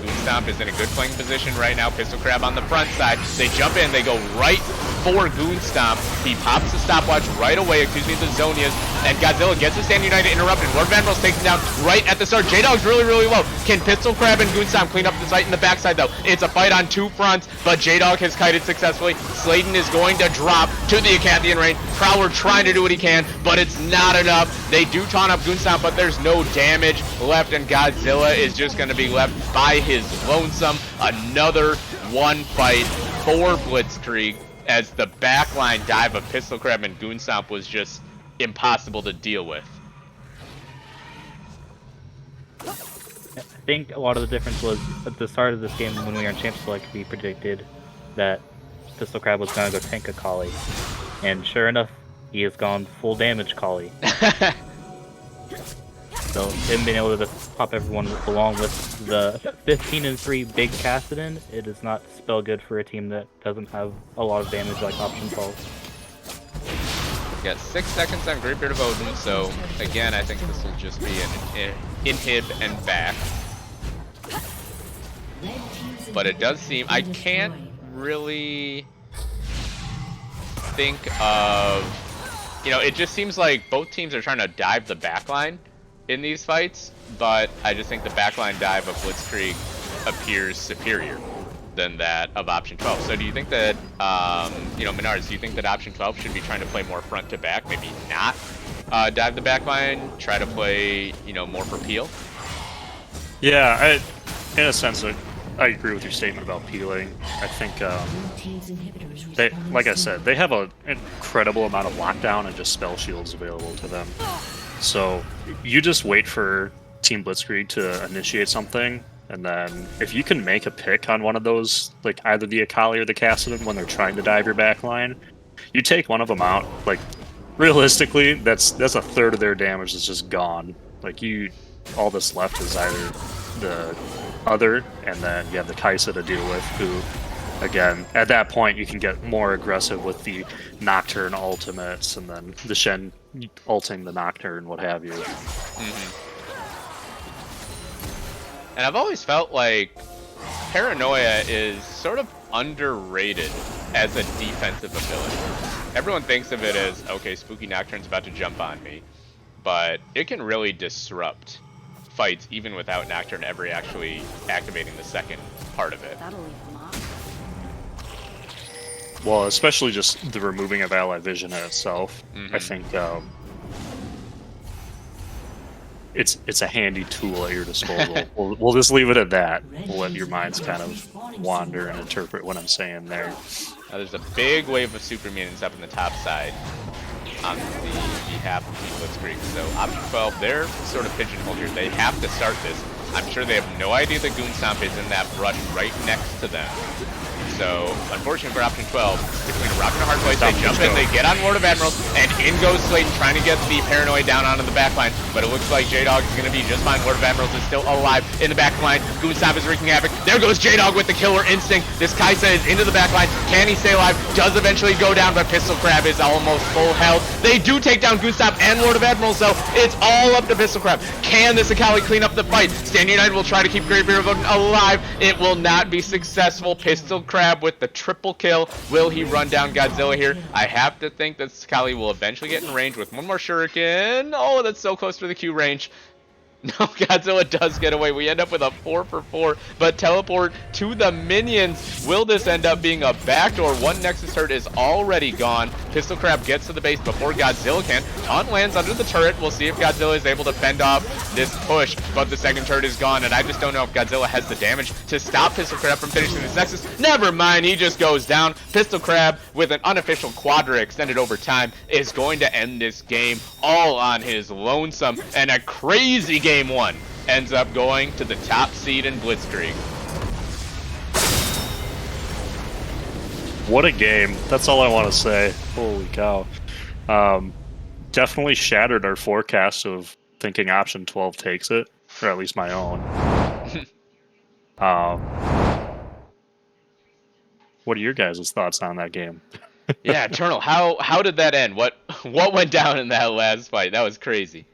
Goon Stomp is in a good playing position right now. Pistol Crab on the front side. They jump in, they go right for Goon Stomp. He pops the stopwatch right away, the Zonias, and Godzilla gets the Stand United interrupted. Lord Vandals takes him down right at the start. J-Dog's really, really low. Can Pistol Crab and Goon Stomp clean up the site in the backside though? It's a fight on 2 fronts, but J-Dog has kited successfully. Sladen is going to drop to the Acanthian Rain. Prowler trying to do what he can, but it's not enough. They do taunt up Goon Stomp, but there's no damage left, and Godzilla is just going to be left by his lonesome. Another one fight for Blitzkrieg. as the backline dive of Pistol Crab and Goon Stomp was just impossible to deal with. I think a lot of the difference was at the start of this game when we were in Champ Select, we predicted that Pistol Crab was going to go tank a Kali. And sure enough, he has gone full damage Kali. So him being able to pop everyone along with the 15-3 big Kassadin, it does not spell good for a team that doesn't have a lot of damage like Option 12. Got 6 seconds on Great Beard of Odin, so again, I think this will just be an inhib and back. But it does seem, I can't really think of, you know, it just seems like both teams are trying to dive the backline in these fights, but I just think the backline dive of Blitzkrieg appears superior than that of Option 12. So do you think that, you know, Menards, do you think that Option 12 should be trying to play more front to back, maybe not dive the backline, try to play, you know, more for peel? Yeah, in a sense, I agree with your statement about peeling. I think, like I said, they have an incredible amount of lockdown and just spell shields available to them. So you just wait for Team Blitzkrieg to initiate something, and then if you can make a pick on one of those, like either the Akali or the Kassadin when they're trying to dive your backline, you take one of them out. Like realistically, that's a third of their damage that's just gone. Like all that's left is either the other, and then you have the Kaisa to deal with, who, again, at that point you can get more aggressive with the Nocturne ultimates, and then the Shen ulting the Nocturne, what have you. And I've always felt like Paranoia is sort of underrated as a defensive ability. Everyone thinks of it as, okay, Spooky Nocturne's about to jump on me, but it can really disrupt fights even without Nocturne ever actually activating the second part of it. Well, especially just the removing of ally vision in itself. I think it's a handy tool at your disposal. We'll just leave it at that. We'll let your minds kind of wander and interpret what I'm saying there. Now there's a big wave of super minions up in the top side on the behalf of Team Blitzkrieg. So Option 12, they're sort of pigeonholed here. They have to start this. I'm sure they have no idea that Goon Stomp is in that brush right next to them. So, unfortunately for Option 12, between a rock and a hard place, they jump in, they get on Lord of Admirals, and in goes Slayton trying to get the Paranoid down onto the backline, but it looks like J-Dog is going to be just fine. Lord of Admirals is still alive in the backline. Goon Stomp is wreaking havoc. There goes J-Dog with the killer instinct. This Kaisa is into the backline. Can he stay alive? Does eventually go down, but Pistol Crab is almost full health. They do take down Goon Stomp and Lord of Admirals, though. It's all up to Pistol Crab. Can this Akali clean up the fight? Stand United will try to keep Great Beard alive. It will not be successful. Pistol Crab with the triple kill. Will he run down Godzilla here? I have to think that Akali will eventually get in range with one more shuriken. Oh, that's so close to the Q range. No, Godzilla does get away. We end up with a 4 for 4, but teleport to the minions. Will this end up being a backdoor? One Nexus turret is already gone. Pistol Crab gets to the base before Godzilla can. Taunt lands under the turret. We'll see if Godzilla is able to fend off this push, but the second turret is gone, and I just don't know if Godzilla has the damage to stop Pistol Crab from finishing this Nexus. Never mind, he just goes down. Pistol Crab, with an unofficial Quadra extended over time, is going to end this game all on his lonesome, and a crazy game one ends up going to the top seed in Blitzkrieg. What a game. That's all I want to say. Holy cow. Definitely shattered our forecast of thinking Option 12 takes it, or at least my own. What are your guys' thoughts on that game? Yeah, Eternal, how did that end? What went down in that last fight? That was crazy.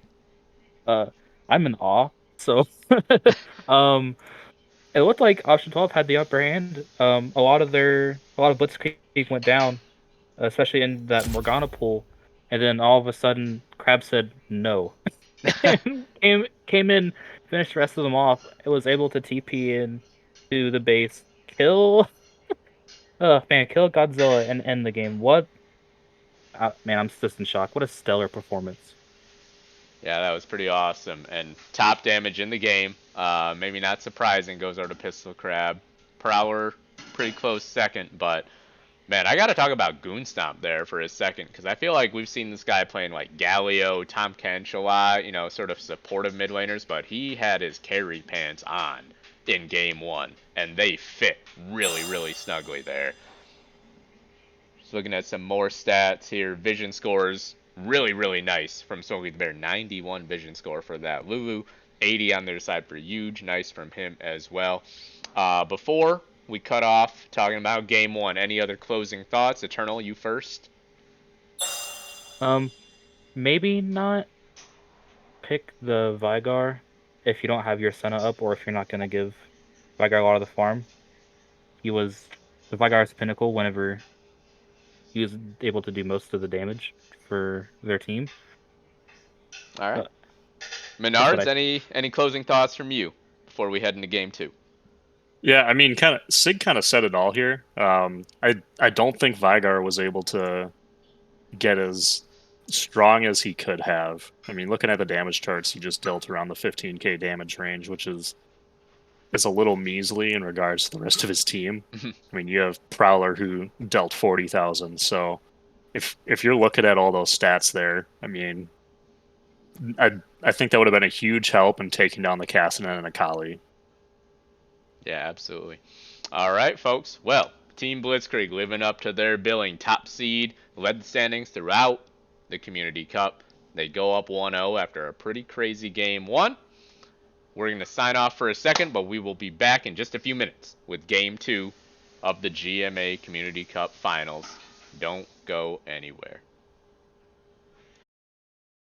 I'm in awe. So, it looked like Option 12 had the upper hand. A lot of Blitzkrieg went down, especially in that Morgana pool, and then all of a sudden, Crab said no. came in, finished the rest of them off. It was able to TP in to the base, kill Godzilla and end the game. What? Man, I'm just in shock. What a stellar performance. Yeah, that was pretty awesome. And top damage in the game, maybe not surprising, goes over to Pistol Crab. Prowler, pretty close second, but Man, I got to talk about Goonstomp there for a second, because I feel like we've seen this guy playing like Galio, Tom Kench a lot, you know, sort of supportive mid laners, but he had his carry pants on in game 1, and they fit really, really snugly there. Just looking at some more stats here. Vision scores, really, really nice from Smoky the Bear. 91 vision score for that. Lulu, 80 on their side for Huge. Nice from him as well. Before we cut off talking about game 1, any other closing thoughts? Eternal, you first. Maybe not pick the Vigar if you don't have your Senna up, or if you're not gonna give Vigar a lot of the farm. He was the Vigar's pinnacle whenever he was able to do most of the damage for their team. All right. That's what Menards, any closing thoughts from you before we head into game 2? Yeah, I mean, Sig kind of said it all here. I don't think Vigar was able to get as strong as he could have. I mean, looking at the damage charts, he just dealt around the 15k damage range, which is a little measly in regards to the rest of his team. I mean, you have Prowler who dealt 40,000, so if you're looking at all those stats there, I mean, I think that would have been a huge help in taking down the Cassinan and Akali. Yeah, absolutely. All right, folks. Well, Team Blitzkrieg living up to their billing. Top seed, led the standings throughout the Community Cup. They go up 1-0 after a pretty crazy game 1. We're going to sign off for a second, but we will be back in just a few minutes with game 2 of the GMA Community Cup Finals. Don't go anywhere.